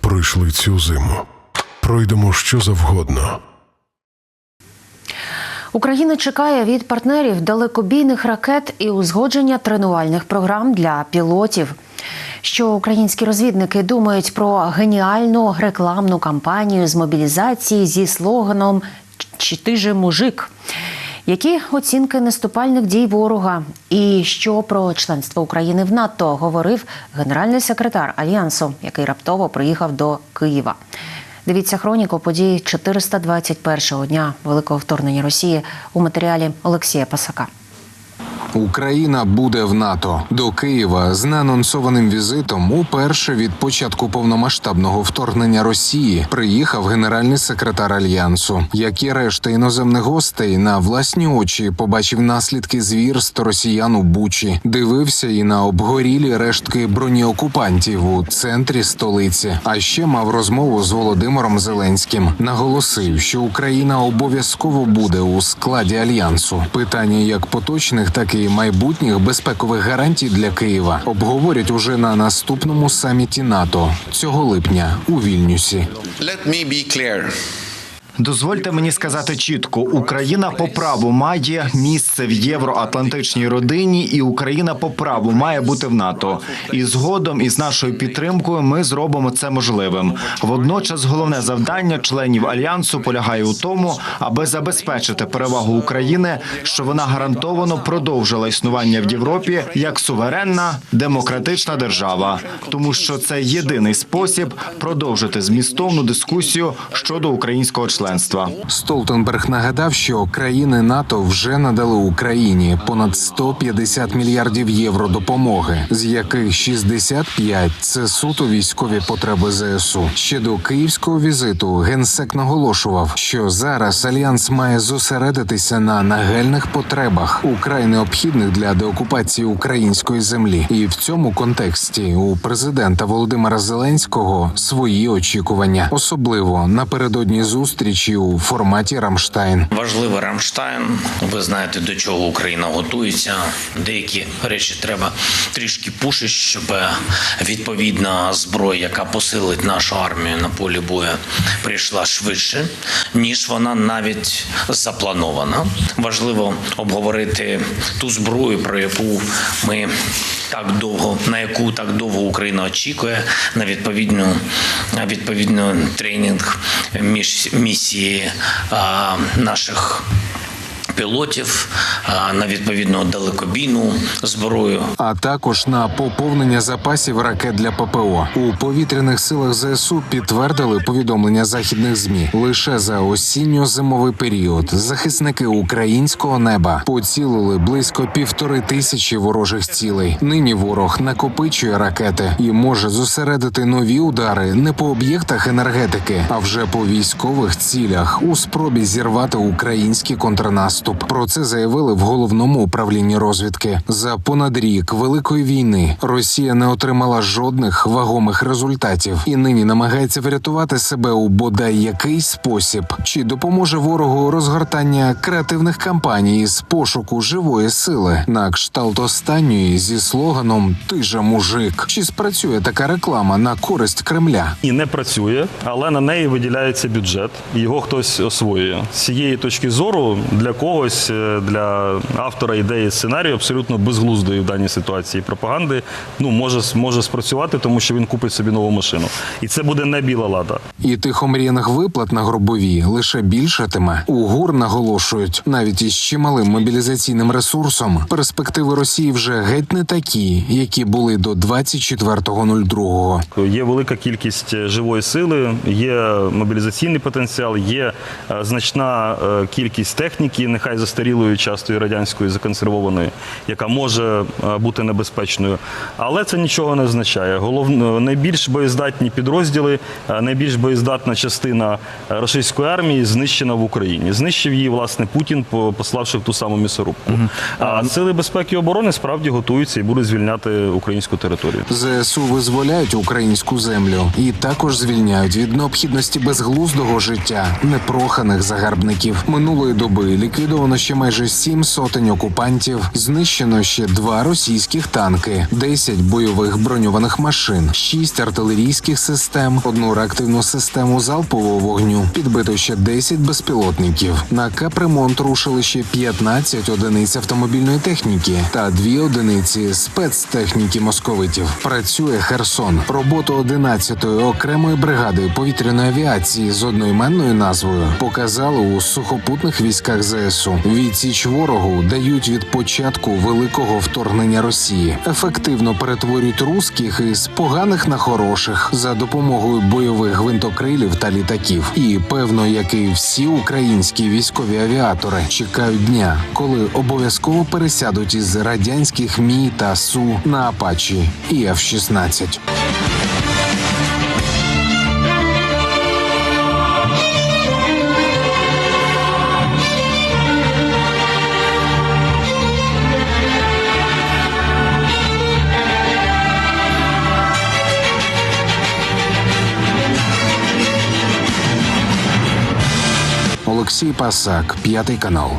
пройшли цю зиму. Пройдемо що завгодно. Україна чекає від партнерів далекобійних ракет і узгодження тренувальних програм для пілотів. Що українські розвідники думають про геніальну рекламну кампанію з мобілізації зі слоганом «Чи ти же мужик?». Які оцінки наступальних дій ворога? І що про членство України в НАТО говорив генеральний секретар Альянсу, який раптово приїхав до Києва? Дивіться хроніку подій 421-го дня Великого вторгнення Росії у матеріалі Олексія Пасака. Україна буде в НАТО. До Києва з неанонсованим візитом уперше від початку повномасштабного вторгнення Росії приїхав генеральний секретар Альянсу. Як і решта іноземних гостей, на власні очі побачив наслідки звірств росіян у Бучі. Дивився і на обгорілі рештки бронеокупантів у центрі столиці. А ще мав розмову з Володимиром Зеленським. Наголосив, що Україна обов'язково буде у складі Альянсу. Питання як поточних, так і майбутніх безпекових гарантій для Києва обговорять уже на наступному саміті НАТО цього липня у Вільнюсі. Дозвольте мені сказати чітко, Україна по праву має місце в євроатлантичній родині, і Україна по праву має бути в НАТО. І згодом, із нашою підтримкою, ми зробимо це можливим. Водночас головне завдання членів Альянсу полягає у тому, аби забезпечити перевагу України, що вона гарантовано продовжила існування в Європі як суверенна, демократична держава. Тому що це єдиний спосіб продовжити змістовну дискусію щодо українського членства. Столтенберг нагадав, що країни НАТО вже надали Україні понад 150 мільярдів євро допомоги, з яких 65 – це суто військові потреби ЗСУ. Ще до київського візиту генсек наголошував, що зараз Альянс має зосередитися на нагальних потребах, украй необхідних для деокупації української землі. І в цьому контексті у президента Володимира Зеленського свої очікування, особливо напередодні зустрічі у форматі «Рамштайн». Важливий «Рамштайн». Ви знаєте, до чого Україна готується. Деякі речі треба трішки пушити, щоб відповідна зброя, яка посилить нашу армію на полі бою, прийшла швидше, ніж вона навіть запланована. Важливо обговорити ту зброю, про яку ми на яку так довго Україна очікує, на відповідну тренінг місії наших пілотів, на відповідну далекобійну зброю. А також на поповнення запасів ракет для ППО. У повітряних силах ЗСУ підтвердили повідомлення західних ЗМІ. Лише за осінньо-зимовий період захисники українського неба поцілили близько 1500 ворожих цілей. Нині ворог накопичує ракети і може зосередити нові удари не по об'єктах енергетики, а вже по військових цілях у спробі зірвати український контрнаступ. Про це заявили в Головному управлінні розвідки. За понад рік Великої війни Росія не отримала жодних вагомих результатів і нині намагається врятувати себе у бодай якийсь спосіб. Чи допоможе ворогу розгортання креативних кампаній з пошуку живої сили на кшталт останньої зі слоганом «Ти же мужик»? Чи спрацює така реклама на користь Кремля? І не працює, але на неї виділяється бюджет, і його хтось освоює. З цієї точки зору для когось, для автора ідеї сценарію абсолютно безглуздої в даній ситуації пропаганди, може спрацювати, тому що він купить собі нову машину. І це буде не біла лада. І тих омріяних виплат на Гробові лише більшатиме. У ГУР наголошують, навіть із чималим мобілізаційним ресурсом, перспективи Росії вже геть не такі, які були до 24.02. Є велика кількість живої сили, є мобілізаційний потенціал, є значна кількість техніки, нехай застарілої, часто і радянської, законсервованої, яка може бути небезпечною. Але це нічого не означає. Найбільш боєздатні підрозділи, найбільш боєздатна частина російської армії знищена в Україні. Знищив її, власне, Путін, пославши в ту саму м'ясорубку. А сили безпеки і оборони справді готуються і будуть звільняти українську територію. ЗСУ визволяють українську землю і також звільняють від необхідності безглуздого життя непроханих загарбників. Минулої доби ліквідували ліквідовано ще майже 7 сотень окупантів, знищено ще 2 російських танки, 10 бойових броньованих машин, 6 артилерійських систем, 1 реактивну систему залпового вогню, підбито ще 10 безпілотників. На капремонт рушили ще 15 одиниць автомобільної техніки та 2 одиниці спецтехніки московитів. Працює Херсон. Роботу 11-ї окремої бригади повітряної авіації з одноіменною назвою показали у сухопутних військах ЗСУ. Відсіч ворогу дають від початку великого вторгнення Росії. Ефективно перетворюють русських із поганих на хороших за допомогою бойових гвинтокрилів та літаків. І, певно, як і всі українські військові авіатори, чекають дня, коли обов'язково пересядуть із радянських Мі та Су на Апачі і F-16. Олексій Пасак, 5 канал.